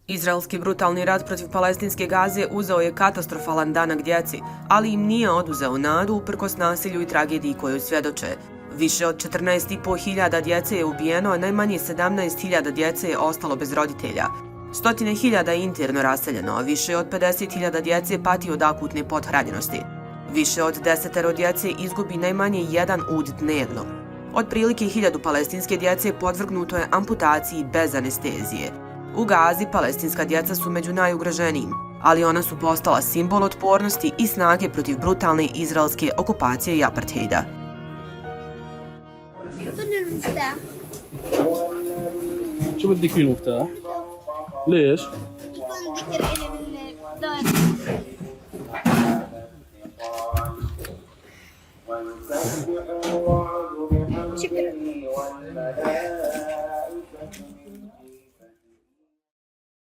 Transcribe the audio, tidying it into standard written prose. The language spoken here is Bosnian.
Izraelski brutalni rat protiv palestinske Gaze uzeo je katastrofalan danak djeci, ali im nije oduzeo nadu uprkos nasilju i tragediji koju svjedoče. Više od 14.500 djece je ubijeno, a najmanje 17.000 djece je ostalo bez roditelja. Stotine hiljada je interno raseljeno, a više od 50.000 djece pati od akutne pothranjenosti. Više od 10 djece izgubi najmanje jedan ud dnevno. Otprilike 1000 palestinske djece podvrgnuto je amputaciji bez anestezije. U Gazi palestinska djeca su među najugroženijim, ali ona su postala simbol otpornosti i snage protiv brutalne izraelske okupacije i apartheida. شو بدك فيه المفتاح؟ ليش؟ يكون ذكر إلي بالدار. شكرا.